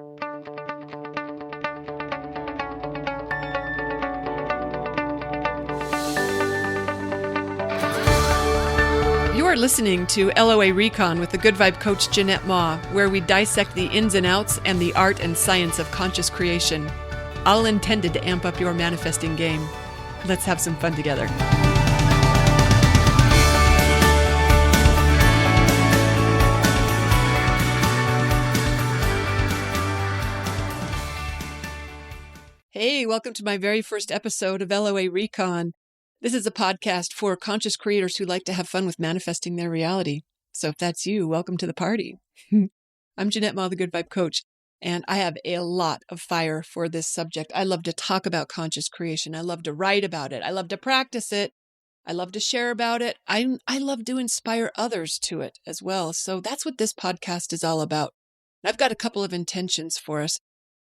You are listening to LOA Recon with the Good Vibe coach Jeanette Ma, where we dissect the ins and outs and the art and science of conscious creation, all intended to amp up your manifesting game. Let's have some fun together. Hey, welcome to my very first episode of LOA Recon. This is a podcast for conscious creators who like to have fun with manifesting their reality. So if that's you, welcome to the party. I'm Jeanette Ma, the Good Vibe coach, and I have a lot of fire for this subject. I love to talk about conscious creation. I love to write about it. I love to practice it. I love to share about it. I love to inspire others to it as well. So that's what this podcast is all about. I've got a couple of intentions for us.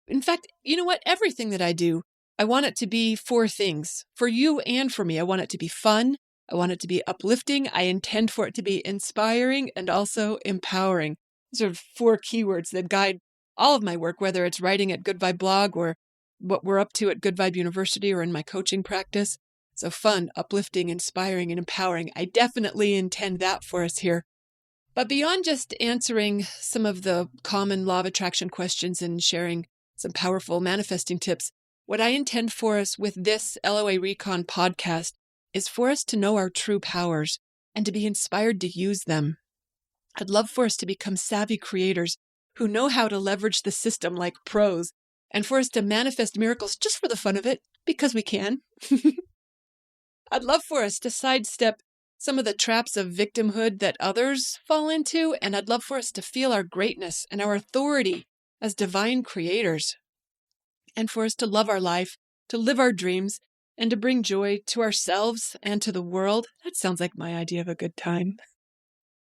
In fact, you know what? Everything that I do, I want it to be four things, for you and for me. I want it to be fun. I want it to be uplifting. I intend for it to be inspiring and also empowering. These are four keywords that guide all of my work, whether it's writing at Good Vibe blog or what we're up to at Good Vibe University or in my coaching practice. So fun, uplifting, inspiring, and empowering. I definitely intend that for us here. But beyond just answering some of the common law of attraction questions and sharing some powerful manifesting tips, what I intend for us with this LOA Recon podcast is for us to know our true powers and to be inspired to use them. I'd love for us to become savvy creators who know how to leverage the system like pros, and for us to manifest miracles just for the fun of it, because we can. I'd love for us to sidestep some of the traps of victimhood that others fall into, and I'd love for us to feel our greatness and our authority as divine creators, and for us to love our life, to live our dreams, and to bring joy to ourselves and to the world. That sounds like my idea of a good time.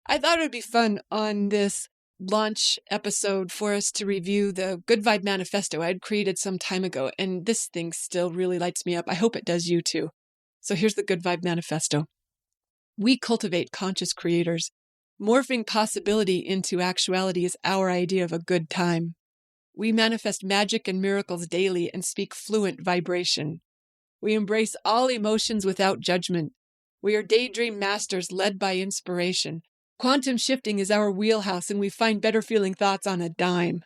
I thought it would be fun on this launch episode for us to review the Good Vibe Manifesto I had created some time ago, and this thing still really lights me up. I hope it does you too. So here's the Good Vibe Manifesto. We cultivate conscious creators. Morphing possibility into actuality is our idea of a good time. We manifest magic and miracles daily and speak fluent vibration. We embrace all emotions without judgment. We are daydream masters led by inspiration. Quantum shifting is our wheelhouse, and we find better feeling thoughts on a dime.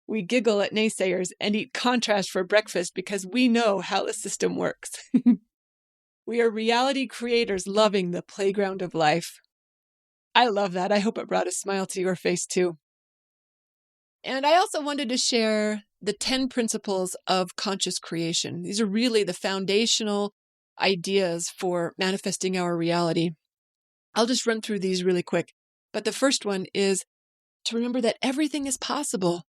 We giggle at naysayers and eat contrast for breakfast because we know how the system works. We are reality creators loving the playground of life. I love that. I hope it brought a smile to your face too. And I also wanted to share the 10 principles of conscious creation. These are really the foundational ideas for manifesting our reality. I'll just run through these really quick. But the first one is to remember that everything is possible,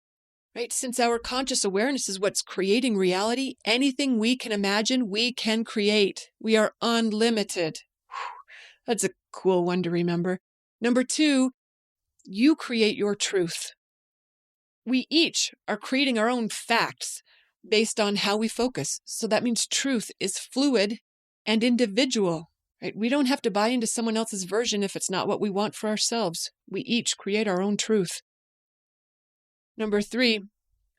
right? Since our conscious awareness is what's creating reality, anything we can imagine, we can create. We are unlimited. That's a cool one to remember. Number 2, you create your truth. We each are creating our own facts based on how we focus. So that means truth is fluid and individual, right? We don't have to buy into someone else's version if it's not what we want for ourselves. We each create our own truth. Number 3,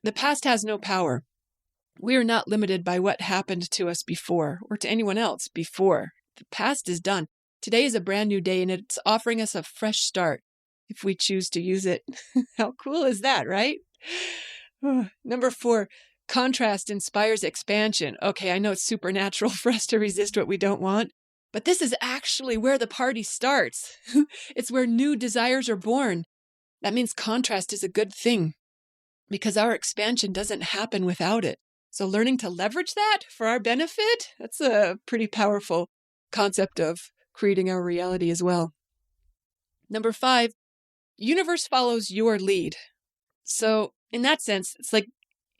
the past has no power. We are not limited by what happened to us before or to anyone else before. The past is done. Today is a brand new day, and it's offering us a fresh start if we choose to use it. How cool is that, right? Number 4, contrast inspires expansion. Okay, I know it's supernatural for us to resist what we don't want, but this is actually where the party starts. It's where new desires are born. That means contrast is a good thing because our expansion doesn't happen without it. So learning to leverage that for our benefit, that's a pretty powerful concept of creating our reality as well. Number 5, universe follows your lead. So in that sense, it's like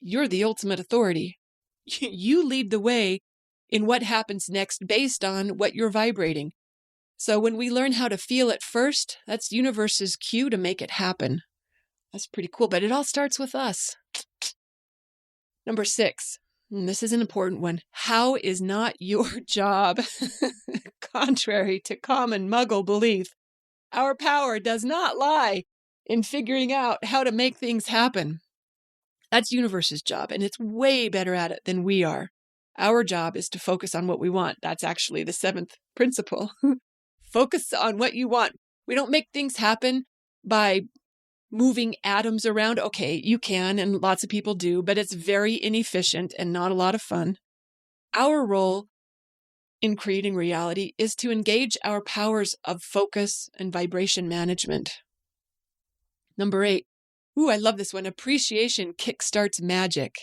you're the ultimate authority. You lead the way in what happens next based on what you're vibrating. So when we learn how to feel it first, that's universe's cue to make it happen. That's pretty cool, but it all starts with us. Number 6, and this is an important one. How is not your job? Contrary to common Muggle belief, our power does not lie in figuring out how to make things happen. That's universe's job, and it's way better at it than we are. Our job is to focus on what we want. That's actually the seventh principle. Focus on what you want. We don't make things happen by moving atoms around. Okay, you can, and lots of people do, but it's very inefficient and not a lot of fun. Our role in creating reality is to engage our powers of focus and vibration management. Number 8. Ooh, I love this one. Appreciation kickstarts magic.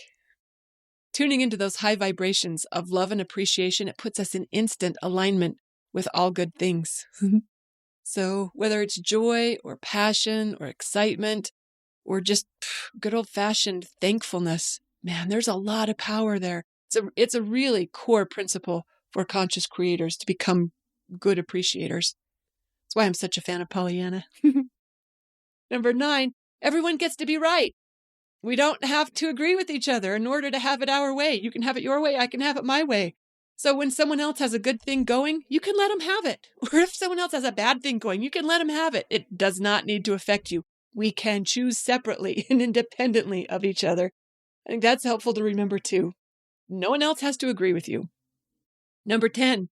Tuning into those high vibrations of love and appreciation, it puts us in instant alignment with all good things. So whether it's joy or passion or excitement or just good old-fashioned thankfulness, man, there's a lot of power there. It's a really core principle for conscious creators to become good appreciators. That's why I'm such a fan of Pollyanna. Number 9, everyone gets to be right. We don't have to agree with each other in order to have it our way. You can have it your way, I can have it my way. So when someone else has a good thing going, you can let them have it. Or if someone else has a bad thing going, you can let them have it. It does not need to affect you. We can choose separately and independently of each other. I think that's helpful to remember too. No one else has to agree with you. Number 10,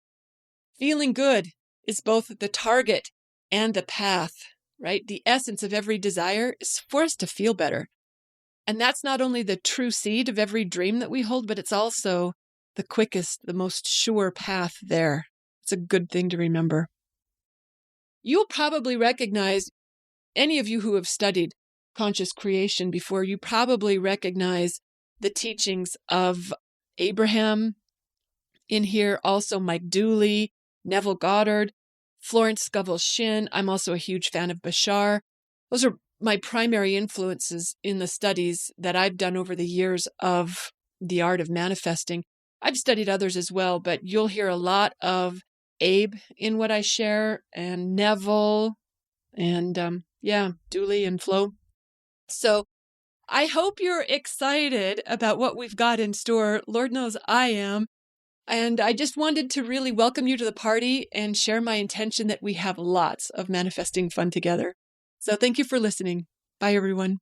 feeling good is both the target and the path, right? The essence of every desire is for us to feel better. And that's not only the true seed of every dream that we hold, but it's also the quickest, the most sure path there. It's a good thing to remember. You'll probably recognize, any of you who have studied conscious creation before, you probably recognize the teachings of Abraham in here, also Mike Dooley, Neville Goddard, Florence Scovel Shinn. I'm also a huge fan of Bashar. Those are my primary influences in the studies that I've done over the years of the art of manifesting. I've studied others as well, but you'll hear a lot of Abe in what I share, and Neville, and Dooley and Flo. So I hope you're excited about what we've got in store. Lord knows I am. And I just wanted to really welcome you to the party and share my intention that we have lots of manifesting fun together. So thank you for listening. Bye, everyone.